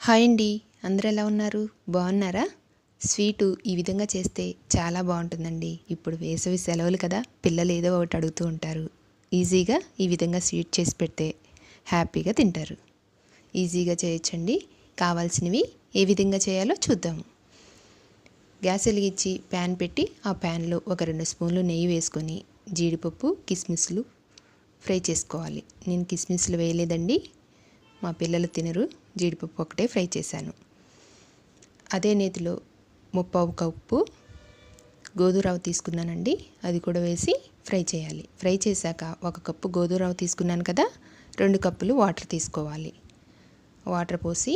Hi అండి. అందరూ ఎలా ఉన్నారు? బాగున్నారా? స్వీటు ఈ విధంగా చేస్తే చాలా బాగుంటుందండి. ఇప్పుడు వేసవి సెలవులు కదా, పిల్లలు ఏదో ఒకటి అడుగుతూ ఉంటారు. ఈజీగా ఈ విధంగా స్వీట్ చేసి పెడితే హ్యాపీగా తింటారు. ఈజీగా చేయొచ్చండి. కావాల్సినవి ఏ విధంగా చేయాలో చూద్దాము. గ్యాస్ వెలిగించి ప్యాన్ పెట్టి ఆ ప్యాన్లో ఒక 2 స్పూన్లు నెయ్యి వేసుకొని జీడిపప్పు, కిస్మిస్లు ఫ్రై చేసుకోవాలి. నేను కిస్మిస్లు వేయలేదండి, మా పిల్లలు తినరు. జీడిపప్పు ఒకటే ఫ్రై చేశాను. అదే నేతిలో 3/4 కప్పు గోధుమ రవ్వ తీసుకున్నానండి, అది కూడా వేసి ఫ్రై చేయాలి. ఫ్రై చేశాక 1 కప్పు గోధుమ రవ్వ తీసుకున్నాను కదా, 2 కప్పులు వాటర్ తీసుకోవాలి. వాటర్ పోసి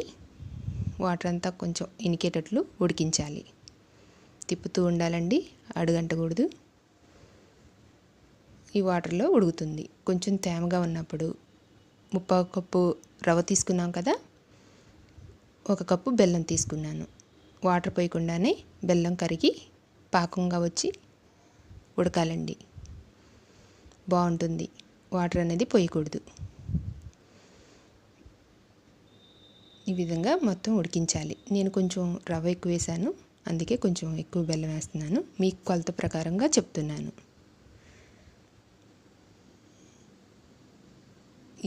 వాటర్ అంతా కొంచెం ఇనికేటట్లు ఉడికించాలి. తిప్పుతూ ఉండాలండి, అడుగంటకూడదు. ఈ వాటర్లో ఉడుకుతుంది. కొంచెం తేమగా ఉన్నప్పుడు 3/4 కప్పు రవ్వ తీసుకున్నాం కదా, 1 కప్పు బెల్లం తీసుకున్నాను. వాటర్ పోయకుండానే బెల్లం కరిగి పాకంగా వచ్చి ఉడకాలండి. బాగుంటుంది. వాటర్ అనేది పోయకూడదు. ఈ విధంగా మొత్తం ఉడికించాలి. నేను కొంచెం రవ్వ ఎక్కువ వేసాను, అందుకే కొంచెం ఎక్కువ బెల్లం వేస్తున్నాను. మీకు కొలత ప్రకారంగా చెప్తున్నాను.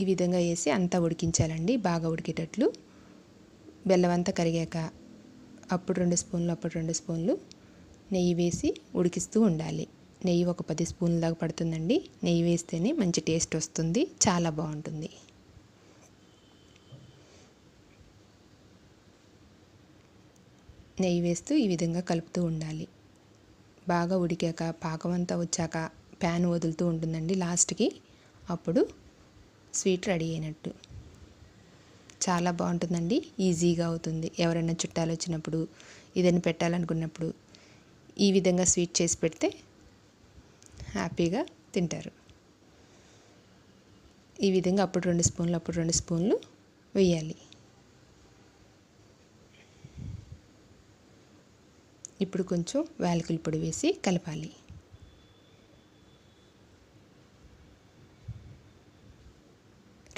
ఈ విధంగా వేసి అంతా ఉడికించాలండి, బాగా ఉడికేటట్లు. బెల్లం అంతా కరిగాక అప్పుడు 2 స్పూన్లు అప్పుడు 2 స్పూన్లు నెయ్యి వేసి ఉడికిస్తూ ఉండాలి. నెయ్యి ఒక 10 స్పూన్ల దాకా పడుతుందండి. నెయ్యి వేస్తేనే మంచి టేస్ట్ వస్తుంది, చాలా బాగుంటుంది. నెయ్యి వేస్తూ ఈ విధంగా కలుపుతూ ఉండాలి. బాగా ఉడికాక పాకం అంతా వచ్చాక ప్యాన్ వదులుతూ ఉంటుందండి లాస్ట్కి. అప్పుడు స్వీట్ రెడీ అయినట్టు. చాలా బాగుంటుందండి, ఈజీగా అవుతుంది. ఎవరైనా చుట్టాలు వచ్చినప్పుడు, ఏదైనా పెట్టాలనుకున్నప్పుడు ఈ విధంగా స్వీట్ చేసి పెడితే హ్యాపీగా తింటారు. ఈ విధంగా అప్పుడు 2 స్పూన్లు అప్పుడు 2 స్పూన్లు వేయాలి. ఇప్పుడు కొంచెం యాలకుల పొడి వేసి కలపాలి.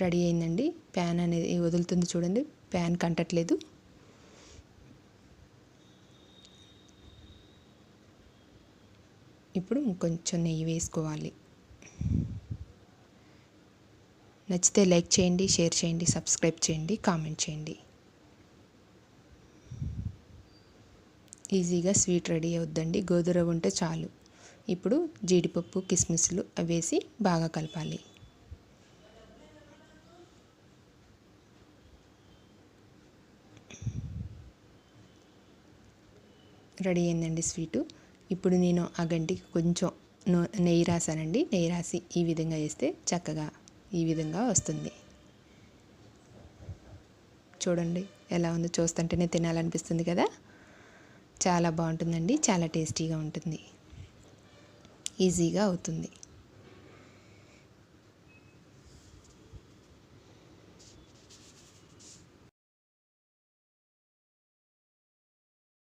రెడీ అయిందండి. ప్యాన్ అనేది వదులుతుంది చూడండి, ప్యాన్ కంటట్లేదు. ఇప్పుడు కొంచెం నెయ్యి వేసుకోవాలి. నచ్చితే లైక్ చేయండి, షేర్ చేయండి, సబ్స్క్రైబ్ చేయండి, కామెంట్ చేయండి. ఈజీగా స్వీట్ రెడీ అవుద్దండి. గోధుమ రవ్వ ఉంటే చాలు. ఇప్పుడు జీడిపప్పు, కిస్మిస్లు అవి వేసి బాగా కలపాలి. రెడీ అయిందండి స్వీటు. ఇప్పుడు నేను ఆ గంటికి కొంచెం నెయ్యి రాసానండి. నెయ్యి రాసి ఈ విధంగా వేస్తే చక్కగా ఈ విధంగా వస్తుంది. చూడండి ఎలా ఉందో, చూస్తుంటేనే తినాలనిపిస్తుంది కదా. చాలా బాగుంటుందండి, చాలా టేస్టీగా ఉంటుంది, ఈజీగా అవుతుంది.